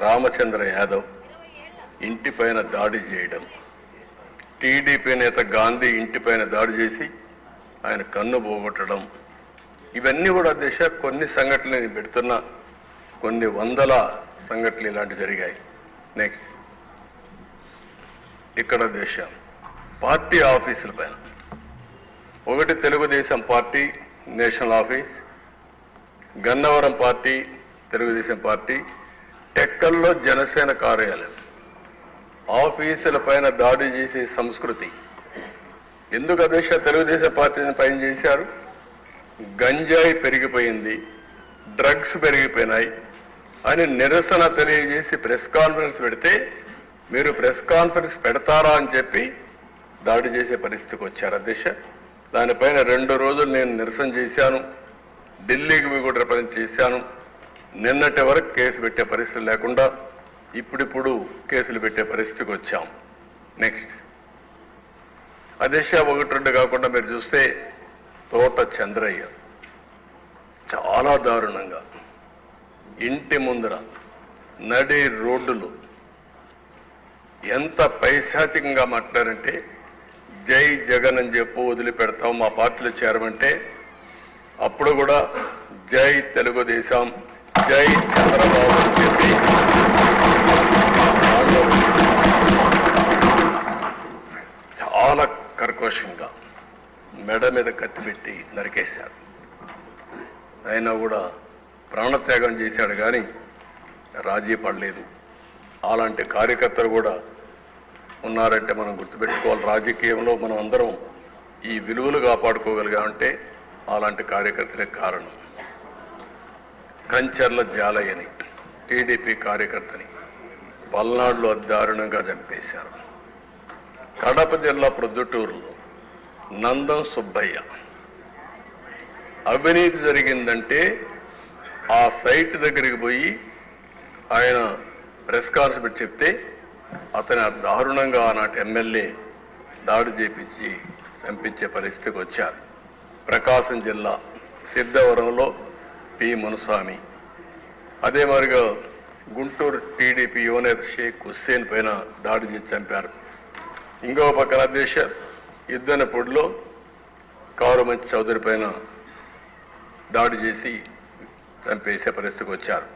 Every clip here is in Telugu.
రామచంద్ర యాదవ్ ఇంటిపైన దాడి చేయడం, టీడీపీ నేత గాంధీ ఇంటిపైన దాడి చేసి ఆయన కన్ను పోగొట్టడం, ఇవన్నీ కూడా దేశ కొన్ని సంఘటనలు నేను పెడుతున్నా, కొన్ని వందల సంఘటనలు ఇలాంటి జరిగాయి. నెక్స్ట్ ఇక్కడ దేశ పార్టీ ఆఫీసుల పైన ఒకటి Telugu Desam party national office, Gannavaram party Telugu Desam party, టెక్కల్లో జనసేన కార్యాలయం, ఆఫీసుల పైన దాడి చేసే సంస్కృతి ఎందుకు అధ్యక్ష తెలుగుదేశం పార్టీని పైన చేశారు? గంజాయి పెరిగిపోయింది, డ్రగ్స్ పెరిగిపోయినాయి అని నిరసన తెలియజేసి ప్రెస్ కాన్ఫరెన్స్ పెడితే మీరు ప్రెస్ కాన్ఫరెన్స్ పెడతారా అని చెప్పి దాడి చేసే పరిస్థితికి వచ్చారు అధ్యక్ష. దానిపైన 2 రోజులు నేను నిరసన చేశాను, ఢిల్లీకి పోయి కూడా రిప్రజెంట్ చేశాను. నిన్నటి వరకు కేసు పెట్టే పరిస్థితి లేకుండా ఇప్పుడు కేసులు పెట్టే పరిస్థితికి వచ్చాం. నెక్స్ట్ అధ్యక్ష 1-2 కాకుండా మీరు చూస్తే తోట చంద్రయ్య చాలా దారుణంగా ఇంటి ముందర నడి రోడ్డులు ఎంత పైశాచికంగా మాట్లాడారంటే జై జగన్ అని చెప్పు వదిలిపెడతాం మా పార్టీలో చేరమంటే అప్పుడు కూడా జై తెలుగుదేశం జై చంద్రబాబు అని చెప్పి చాలా కర్కశంగా మెడ మీద కత్తి పెట్టి నరికేశారు. అయినా కూడా ప్రాణత్యాగం చేశాడు కానీ రాజీ పడలేదు. అలాంటి కార్యకర్తలు కూడా ఉన్నారంటే మనం గుర్తుపెట్టుకోవాలి. రాజకీయంలో మనం అందరం ఈ విలువలు కాపాడుకోగలిగామంటే అలాంటి కార్యకర్తలే కారణం. కంచర్ల జాలయ్యని టీడీపీ కార్యకర్తని పల్నాడులో దారుణంగా చంపేశారు. కడప జిల్లా ప్రొద్దుటూరులో నందం సుబ్బయ్య అవినీతి జరిగిందంటే ఆ సైట్ దగ్గరికి పోయి ఆయన ప్రెస్ కాన్ఫరెన్స్ చెప్తే అతని దారుణంగా ఆనాటి ఎమ్మెల్యే దాడి చేపించి చంపించే పరిస్థితికి వచ్చారు. ప్రకాశం జిల్లా సిద్ధవరంలో పి మునుస్వామి, అదే మరిగా గుంటూరు టీడీపీ యువనేత షేక్ హుస్సేన్ పైన దాడి చేసి చంపారు. ఇంకో పక్కన దేశ యుద్ధనపూడిలో కారుమంచి చౌదరి పైన దాడి చేసి చంపేసే పరిస్థితికి వచ్చారు.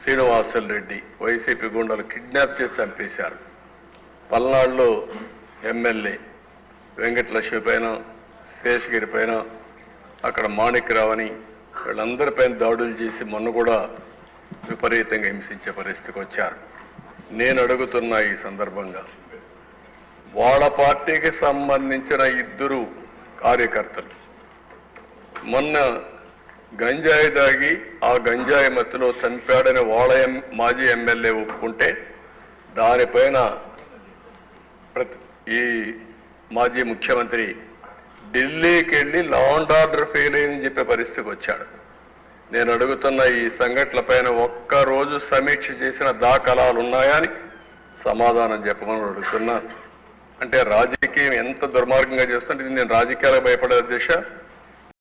శ్రీనివాసులు రెడ్డి వైసీపీ గుండాలు కిడ్నాప్ చేసి చంపేశారు. పల్నాడులో ఎమ్మెల్యే వెంకటలక్ష్మి పైన, శేషగిరి పైన, అక్కడ మాణిక్యరావుని వీళ్ళందరిపైన దాడులు చేసి మొన్న కూడా విపరీతంగా హింసించే పరిస్థితికి వచ్చారు. నేను అడుగుతున్నా ఈ సందర్భంగా వాళ్ళ పార్టీకి సంబంధించిన 2 కార్యకర్తలు మొన్న గంజాయి దాగి ఆ గంజాయి మత్తులో చంపాడని వాళ్ళ మాజీ ఎమ్మెల్యే ఒప్పుకుంటే దానిపైన ఈ మాజీ ముఖ్యమంత్రి ఢిల్లీకి వెళ్ళి లా అండ్ ఆర్డర్ ఫెయిల్ అయిందని చెప్పే పరిస్థితికి వచ్చాడు. నేను అడుగుతున్న ఈ సంఘటనలపైన ఒక్కరోజు సమీక్ష చేసిన దాఖలాలు ఉన్నాయా అని సమాధానం చెప్పమని అడుగుతున్నా. అంటే రాజకీయం ఎంత దుర్మార్గంగా చేస్తుంటే నేను రాజకీయాలకు భయపడే దిశ